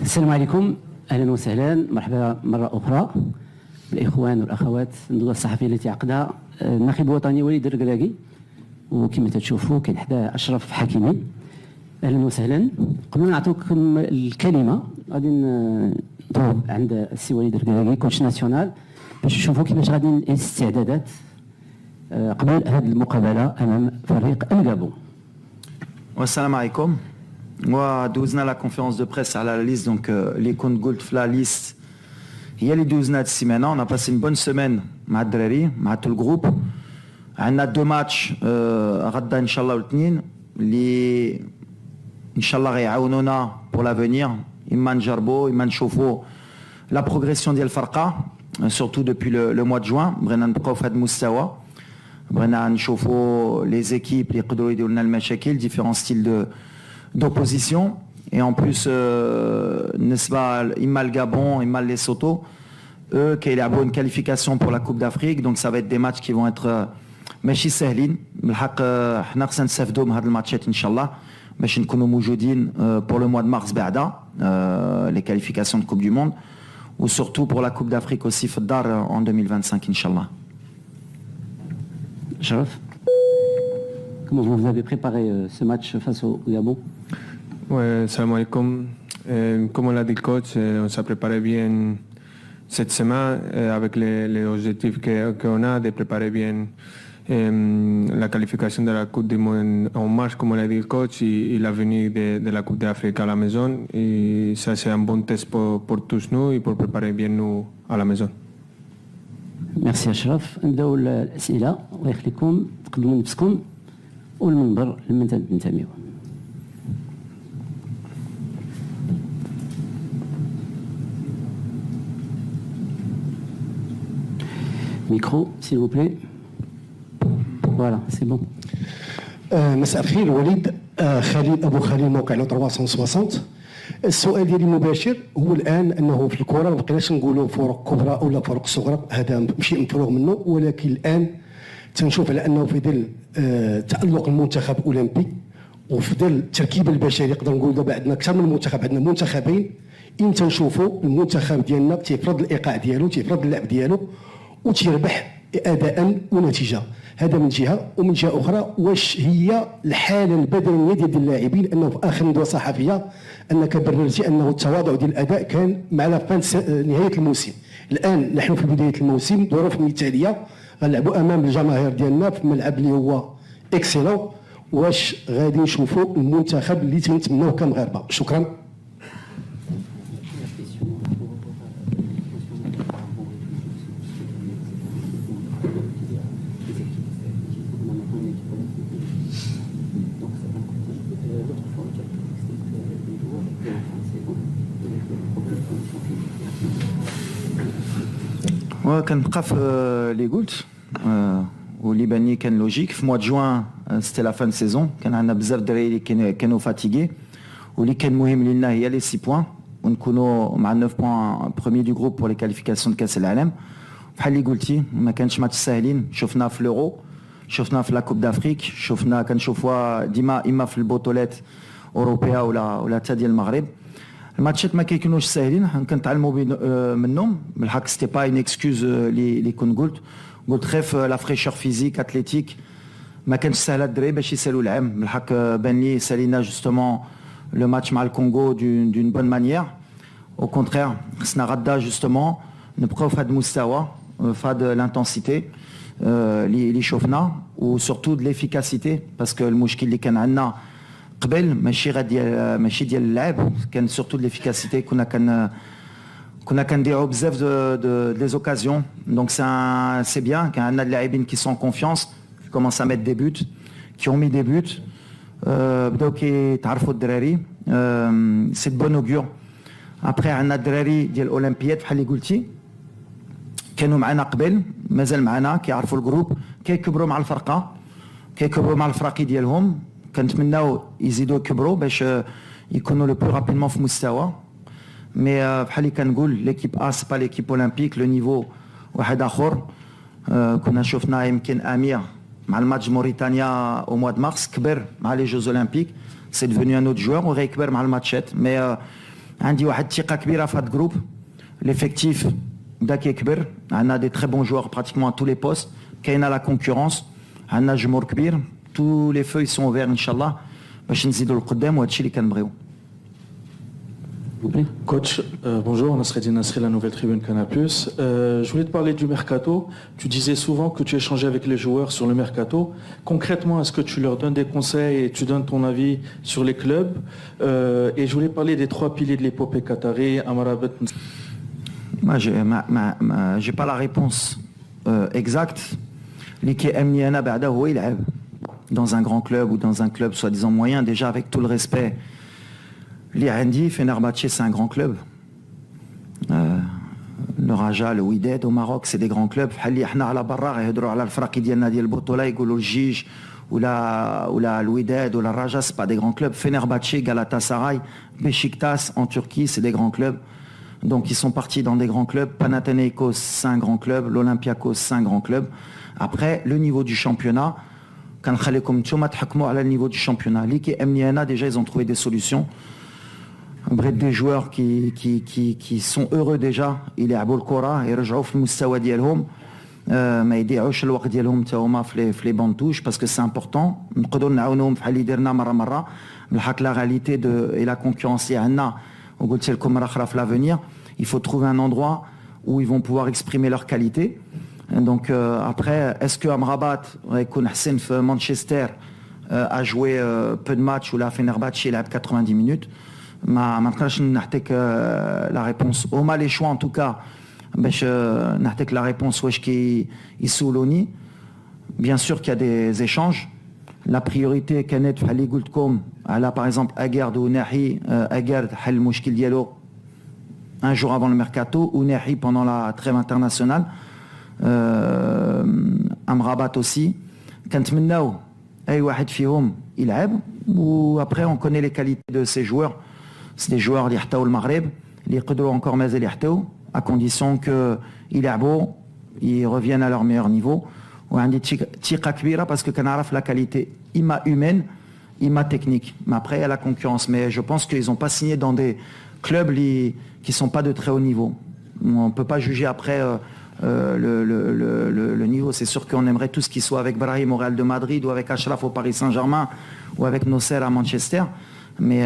السلام عليكم، اهلا وسهلا، مرحبا مره اخرى بالاخوان والاخوات الندوه الصحفيه التي عقدها الناخب الوطني وليد الركراكي، وكما تشوفوا كاين حدا اشرف حكيمي. اهلا وسهلا. قبل ما نعطيكم الكلمه غادي نضرب عند السي وليد الركراكي كوتش ناسيونال باش نشوفوا كيفاش غادي الاستعدادات قبل هذه المقابله امام فريق الغابون. Assalamu alaikum. Moi, دوزنا la conférence de presse à la liste, donc les comptes Gold la liste. Il y a les 12 cette semaine. On a passé une bonne semaine avec Drari, avec tout le groupe. On a 2 matchs, Radda Inch'Allah Ultnin, les Inch'Allah Réaounona pour l'avenir. Imman Jarbo, Imman Chofo, la progression d'El Farqa, surtout depuis le mois de juin. Brennan Profad Moustawa. Brennan Chofo, les équipes, les Qdoui de Machakil, différents styles d'opposition. Et en plus, Nesba, Imal Gabon, Imal Lesotho, eux qui ont une qualification pour la Coupe d'Afrique. Donc ça va être des matchs qui vont être Meshi Sahlin. بالحق حنا خصنا نستافدوا من هاد الماتشات ان شاء الله باش نكونوا موجودين pour le mois de mars بعدا les qualifications de Coupe du Monde ou surtout pour la Coupe d'Afrique aussi في الدار en 2025 ان شاء الله. Sharaf, comment vous avez préparé ce match face au Gabon? Ouais, salam alaikum. Comme l'a dit le coach, on s'est préparé bien cette semaine avec les objectifs qu'on a de préparer bien la qualification de la Coupe du Monde en mars, comme l'a dit le coach, et la venue de la Coupe d'Afrique à la maison. Et ça, c'est un bon test pour tous nous et pour préparer bien nous à la maison. ميرسي اشرف. نبداو الاسئله، الله يخليكم تقدموا نفسكم والمنبر لمن تنتميوا. ميكرو s'il vous plaît. Voilà, c'est bon. مساء الخير وليد. خليل ابو خليل موقع لو 360. السؤال ديالي مباشر هو الان انه في الكره ما بقيناش نقولوا فرق كبرى ولا فرق صغرى، هذا شيء مفروغ منه، ولكن الان تنشوف على انه في ظل تالق المنتخب الاولمبي وفي ظل التركيبه البشريه نقدر نقول دابا عندنا اكثر من منتخب، عندنا منتخبين. امتى نشوفوا المنتخب ديالنا تيفرض الايقاع ديالو، تيفرض اللعب ديالو وتيربح اداء ونتيجه؟ هذا من جهه، ومن جهه اخرى واش هي الحاله البدنيه ديال اللاعبين؟ انه في اخر ندوه صحفيه انك بررتي انه التواضع ديال الاداء كان مع نهايه الموسم. الان نحن في بدايه الموسم، ظروف مثاليه، غنلعبوا امام الجماهير ديالنا في ملعب اللي هو اكسيلون. واش غادي نشوفوا المنتخب اللي تنتمنوه كمغاربه؟ شكرا. كنبقى في لي قلت واللي بان لي كان لوجيك. في mois de juin c'était la fin de saison، كان عندنا بزاف الدراري اللي كانوا فاتيغي، واللي كان مهم لينا هي لي 6 بوان ونكونوا مع 9 بوان بروميي دو جروب بور لي كاليفيكاسيون كاس العالم. بحال اللي قلتي ما كانش ماتش ساهلين، شفنا في لورو، شفنا في لا كوب دافريك، شفنا كنشوفوها ديما اما في البطولات اوروبيه ولا حتى ديال المغرب. الماتشات ما كيكونوش ساهلين، كنتعلموا منهم. بالحق سيتي با اون اكسكوز اللي كنت قلت خاف لا فريشور فيزيك اتليتيك ما كانش سهل الدراري باش يسالوا العام. بالحق بان لي سالينا جوستومون لو ماتش مع الكونغو دون بون مانيير. او كونترير خصنا غدا جوستومون نبقاو في هذا المستوى، في هذا الانتنسيتي اللي شفنا، وسورتو د ليفيكاسيتي، باسكو المشكل اللي كان عندنا قبل ماشي ديال اللعب، كان سورتو ليفيكاسيتي. كنا كنديروا بزاف دو لي اوكازيون. دونك سي بيان كان عندنا اللاعبين كي سون كونفيونس، qui commencent à mettre des buts, qui ont mis des buts. بداو كيتعرفوا الدراري، سي دو بون اوغور. ابري عندنا الدراري ديال الاولمبياد بحال اللي قلتي كانوا معنا قبل، مازال معنا، كيعرفوا الجروب، كيكبروا مع الفرقه، كيكبروا مع الفراقي ديالهم. كنتمناو يزيدوا يكبروا باش يكونوا لو بلو رابيدمون في مستوى. مي بحال اللي كنقول ليكيب ا سي با ليكيب اولمبيك، لو نيفو واحد اخر. كنا شفنا يمكن امير مع الماتش موريتانيا او موا د مارس كبر مع لي جوز اولمبيك، سي devenu un autre joueur وغيكبر مع الماتشات. مي عندي واحد الثقه كبيره في هذا الجروب. L'effectif بدا كيكبر. عندنا des très bons joueurs pratiquement à tous les postes. كاينه la concurrence. عندنا جمهور كبير. Tous les feux ils sont ouverts ان شاء الله باش نزيدوا لقدام وهذا الشيء اللي كنبغيو. Coach, bonjour, Nasreddin Nasri, la nouvelle tribune Canal+. Je voulais te parler du mercato. Tu disais souvent que tu échangeais avec les joueurs sur le mercato. Concrètement, est-ce que tu leur donnes des conseils et tu donnes ton avis sur les clubs Et je voulais parler des 3 piliers de l'épopée qatari, Amrabat. Moi, j'ai pas la réponse exacte. اللي كيأمني أنا بعدا هو يلعب dans un grand club ou dans un club soi-disant moyen, déjà avec tout le respect. اللي عندي Fenerbahçe c'est un grand club. Le Raja, le Wydad au Maroc c'est des grands clubs. بحال اللي حنا على برا غيهضروا على الفرق ديالنا ديال البطولة يقولوا الجيج ولا الوداد ولا الرجا c'est pas des grands clubs. Fenerbahçe, Galatasaray, Beşiktaş en Turquie c'est des grands clubs. Donc ils sont partis dans des grands clubs. Panathinaikos c'est un grand club. L'Olympiakos c'est un grand club. Après le niveau du championnat كنخليكم نتوما تحكموا على le niveau du championnat. اللي كيأمني أنا déjà ils ont trouvé des solutions. بغيت des joueurs qui sont heureux déjà يلعبوا الكرة يرجعوا في المستوى ديالهم ما يضيعوش الوقت ديالهم حتى هما في لي بون توش باسكو سي امبورطون نقدروا نعاونوهم بحال اللي درنا مره بالحق لا غاليتي دو اي لا كونكورونس اللي عندنا وقلت لكم مره اخرى في لافونير il faut trouver un endroit où ils vont pouvoir exprimer leur qualité. Donc après est-ce que Amrabat غيكون حسن في مانشستر a joué peu de matchs ou la Fenerbahçe يلعب 90 minutes ما نقدرش نعطيك لا ريبونس هما لي شوا ان توكا باش نعطيك لا ريبونس واش يسولوني. Bien sûr qu'il y a des échanges. La priorité كانت بحال اللي قلت لكم على par exemple Aguerd ou Nahi. Aguerd حل المشكل ديالو un jour avant le mercato ou Nahi pendant la trêve internationale. Amrabat aussi. كنتمناو اي واحد فيهم يلعب و après on connaît les qualités de ces joueurs. C'est des joueurs اللي حطاو المغرب اللي يقدروا encore مازال يحطاو à condition que يلعبوا ils reviennent à leur meilleur niveau. وعندي ثقة كبيرة parce que كنعرف la qualité إما humaine إما technique. Mais après il y a la concurrence. Mais je pense qu'ils n'ont pas signé dans des clubs qui sont pas de très haut niveau. On peut pas juger après le niveau. C'est sûr qu'on aimerait tous qu'ils soient avec Brahim au Real de Madrid ou avec Achraf au Paris Saint-Germain ou avec Nasser à Manchester. Mais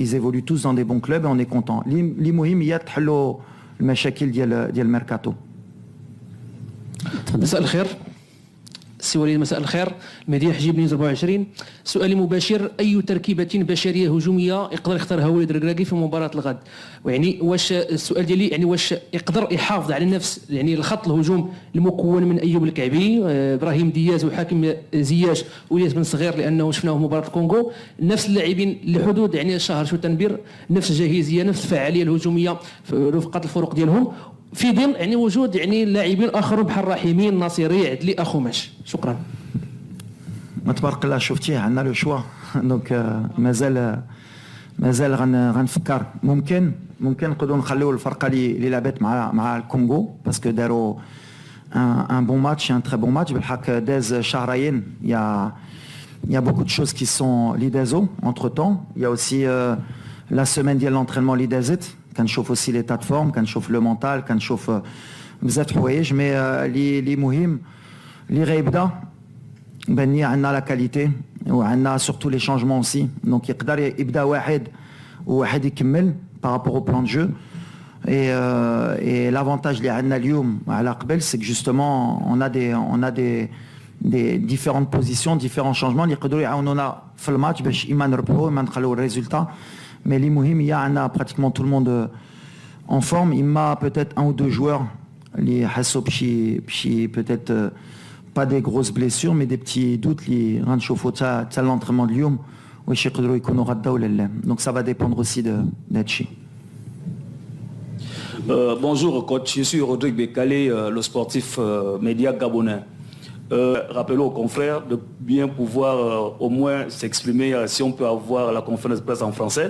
ils évoluent tous dans des bons clubs et on est content. اللي مهم هي تحلوا المشاكل ديال الميركاتو. مساء الخير سي وليد. مساء الخير. مهدي حجيب نيوز 24. سؤالي مباشر: اي تركيبه بشريه هجوميه يقدر يختارها وليد الركراكي في مباراه الغد؟ ويعني واش السؤال ديالي يعني واش يقدر يحافظ على نفس يعني الخط الهجوم المكون من ايوب الكعبي ابراهيم دياز وحاكم زياش والياس بن صغير لانه شفناه في مباراه الكونغو نفس اللاعبين لحدود يعني شهر شو تنبير نفس الجاهزيه نفس الفعاليه الهجوميه رفقه الفروق ديالهم في ظل يعني وجود يعني لاعبين اخرون بحال رحيمين ناصيري عدلي اخوماش. شكرا. ما تبارك الله شفتيه عندنا لو شوا دونك مازال غنفكر ممكن نقدروا نخليو الفرقه اللي لعبت مع الكونغو باسكو داروا un bon match, un très bon match. بالحق داز شهرين il y a beaucoup de choses qui sont lidazo entre temps. Il y a aussi la semaine ديال l'entraînement lidazit. كنشوف aussi l'état de forme, كنشوف le mental, كنشوف بزاف حوايج. مي اللي مهم اللي غيبدا بني عندنا لا كاليتي وعندنا surtout les changements aussi. Donc يقدر يبدا واحد يكمل par rapport au plan de jeu. Et l'avantage اللي عندنا اليوم على قبل c'est que justement on a des différentes positions, différents changements اللي يقدروا يعاونونا في الماتش باش إما نربحوا إما نخليو الريزولتا. Mais اللي مهم هي عندنا pratiquement tout le monde en forme. إما peut-être un ou deux joueurs اللي حسوا بشي peut-être pas des grosses blessures mais des petits doutes اللي غنشوفوا حتى l'entraînement اليوم واش يقدروا يكونوا غدا ولا لا. Donc ça va dépendre aussi d'Hachi. Bonjour coach, je suis Rodrigue Bekale, le sportif média gabonais. Rappelons aux confrères de bien pouvoir au moins s'exprimer si on peut avoir la conférence de presse en français.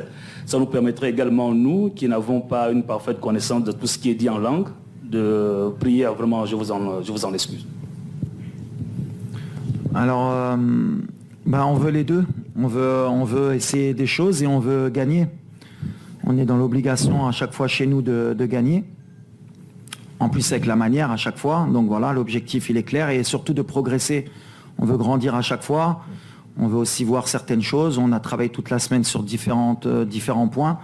Ça nous permettrait également, nous, qui n'avons pas une parfaite connaissance de tout ce qui est dit en langue, de prier vraiment, je vous en excuse. Alors, on veut les deux. On veut essayer des choses et on veut gagner. On est dans l'obligation à chaque fois chez nous de gagner. En plus avec la manière à chaque fois. Donc voilà, l'objectif il est clair et surtout de progresser. On veut grandir à chaque fois. On veut aussi voir certaines choses. On a travaillé toute la semaine sur différents points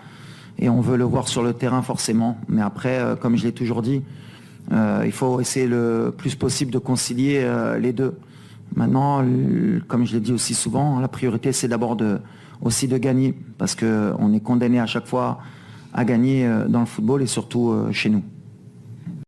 et on veut le voir sur le terrain forcément. Mais après, comme je l'ai toujours dit, il faut essayer le plus possible de concilier les deux. Maintenant, comme je l'ai dit aussi souvent, la priorité c'est d'abord aussi de gagner parce qu'on est condamné à chaque fois à gagner dans le football et surtout chez nous.